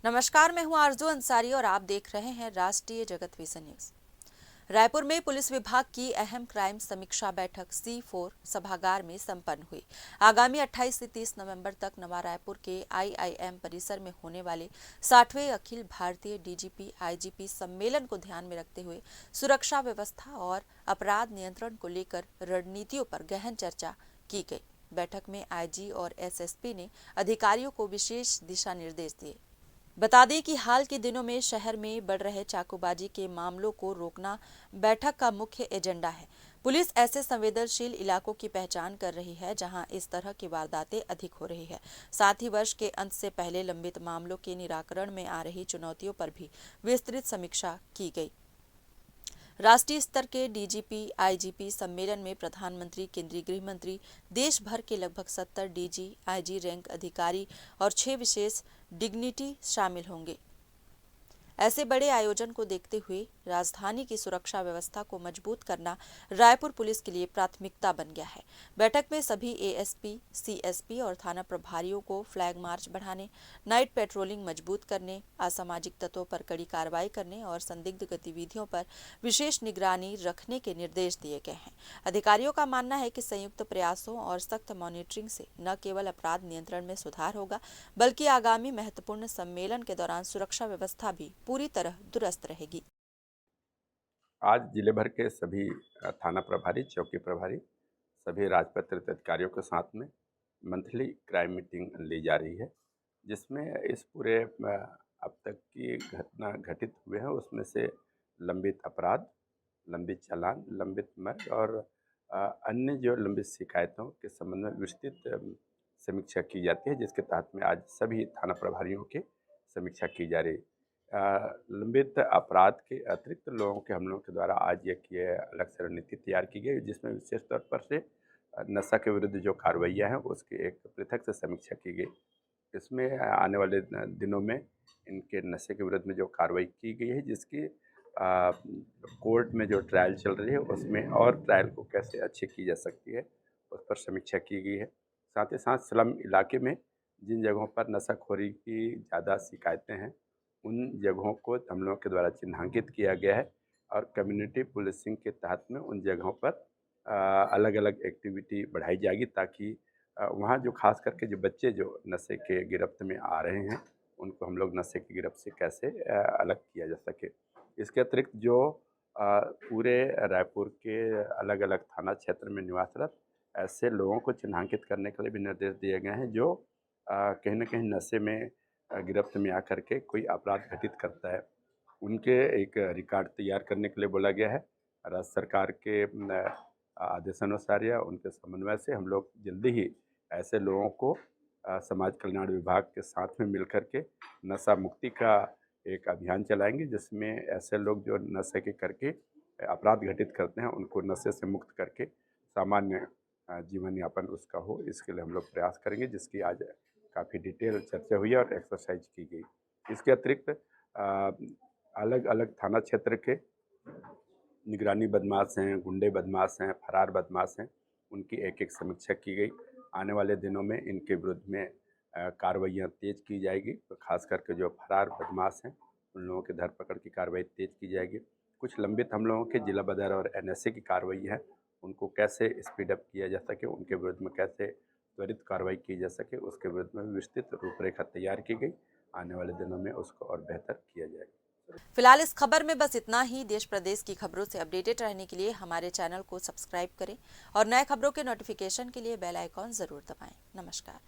नमस्कार, मैं हूं आरजू अंसारी और आप देख रहे हैं राष्ट्रीय जगत विज़न न्यूज। रायपुर में पुलिस विभाग की अहम क्राइम समीक्षा बैठक C4 सभागार में संपन्न हुई। आगामी 28 से 30 नवंबर तक नवा रायपुर के IIM परिसर में होने वाले 60वें अखिल भारतीय DGP IGP सम्मेलन को ध्यान में रखते हुए सुरक्षा व्यवस्था और अपराध नियंत्रण को लेकर रणनीतियों पर गहन चर्चा की गई। बैठक में IG और SSP ने अधिकारियों को विशेष दिशा निर्देश दिए। बता दें कि हाल के दिनों में शहर में बढ़ रहे चाकूबाजी के मामलों को रोकना बैठक का मुख्य एजेंडा है। पुलिस ऐसे संवेदनशील इलाकों की पहचान कर रही है जहां इस तरह की वारदातें अधिक हो रही है। साथ ही वर्ष के अंत से पहले लंबित मामलों के निराकरण में आ रही चुनौतियों पर भी विस्तृत समीक्षा की गई। राष्ट्रीय स्तर के DGP IGP सम्मेलन में प्रधानमंत्री, केंद्रीय गृह मंत्री, देश भर के लगभग 70 DG, IG रैंक अधिकारी और 6 विशेष डिग्निटी शामिल होंगे। ऐसे बड़े आयोजन को देखते हुए राजधानी की सुरक्षा व्यवस्था को मजबूत करना रायपुर पुलिस के लिए प्राथमिकता बन गया है। बैठक में सभी ASP, CSP और थाना प्रभारियों को फ्लैग मार्च बढ़ाने, नाइट पेट्रोलिंग मजबूत करने, असामाजिक तत्वों पर कड़ी कार्रवाई करने और संदिग्ध गतिविधियों पर विशेष निगरानी रखने के निर्देश दिए गए हैं। अधिकारियों का मानना है कि संयुक्त प्रयासों और सख्त मॉनिटरिंग से न केवल अपराध नियंत्रण में सुधार होगा, बल्कि आगामी महत्वपूर्ण सम्मेलन के दौरान सुरक्षा व्यवस्था भी पूरी तरह दुरुस्त रहेगी। आज जिले भर के सभी थाना प्रभारी, चौकी प्रभारी, सभी राजपत्रित अधिकारियों के साथ में मंथली क्राइम मीटिंग ली जा रही है, जिसमें इस पूरे अब तक की घटना घटित हुए हैं उसमें से लंबित अपराध, लंबित चालान, लंबित मर्डर और अन्य जो लंबित शिकायतों के संबंध में विस्तृत समीक्षा की जाती है, जिसके तहत में आज सभी थाना प्रभारियों की समीक्षा की जा रही है। लंबित अपराध के अतिरिक्त लोगों के हम लोगों के द्वारा आज एक ये अलग से रणनीति तैयार की गई, जिसमें विशेष तौर पर से नशा के विरुद्ध जो कार्रवाइयाँ हैं उसकी एक पृथक से समीक्षा की गई। इसमें आने वाले दिनों में इनके नशे के विरुद्ध में जो कार्रवाई की गई है, जिसकी कोर्ट में जो ट्रायल चल रही है उसमें और ट्रायल को कैसे अच्छी की जा सकती है उस पर समीक्षा की गई है। साथ ही साथ स्लम इलाके में जिन जगहों पर नशाखोरी की ज़्यादा शिकायतें हैं उन जगहों को हम लोगों के द्वारा चिन्हांकित किया गया है और कम्युनिटी पुलिसिंग के तहत में उन जगहों पर अलग अलग एक्टिविटी बढ़ाई जाएगी, ताकि वहाँ जो खास करके जो बच्चे जो नशे के गिरफ्त में आ रहे हैं उनको हम लोग नशे की गिरफ्त से कैसे अलग किया जा सके। इसके अतिरिक्त जो पूरे रायपुर के अलग अलग थाना क्षेत्र में निवासरत ऐसे लोगों को चिन्हांकित करने के लिए भी निर्देश दिए गए हैं जो कहीं ना कहीं नशे में गिरफ्त में आकर के कोई अपराध घटित करता है, उनके एक रिकॉर्ड तैयार करने के लिए बोला गया है। राज्य सरकार के आदेशानुसार या उनके समन्वय से हम लोग जल्दी ही ऐसे लोगों को समाज कल्याण विभाग के साथ में मिलकर के नशा मुक्ति का एक अभियान चलाएंगे, जिसमें ऐसे लोग जो नशे के करके अपराध घटित करते हैं उनको नशे से मुक्त करके सामान्य जीवन यापन उसका हो, इसके लिए हम लोग प्रयास करेंगे, जिसकी आज काफ़ी डिटेल चर्चा हुई और एक्सरसाइज की गई। इसके अतिरिक्त अलग अलग थाना क्षेत्र के निगरानी बदमाश हैं, गुंडे बदमाश हैं, फरार बदमाश हैं, उनकी एक एक समीक्षा की गई। आने वाले दिनों में इनके विरुद्ध में कार्रवाइयाँ तेज़ की जाएगी, तो खास करके जो फरार बदमाश हैं उन लोगों की धरपकड़ की कार्रवाई तेज़ की जाएगी। कुछ लंबित हम लोगों के जिला बदर और NSA की कार्रवाई है, उनको कैसे स्पीड अप किया जा सके, उनके विरुद्ध में कैसे त्वरित कार्रवाई की जा सके, उसके विरुद्ध में विस्तृत रूपरेखा तैयार की गई। आने वाले दिनों में उसको और बेहतर किया जाएगा। फिलहाल इस खबर में बस इतना ही। देश प्रदेश की खबरों से अपडेटेड रहने के लिए हमारे चैनल को सब्सक्राइब करें और नए खबरों के नोटिफिकेशन के लिए बेल आइकॉन जरूर दबाएं। नमस्कार।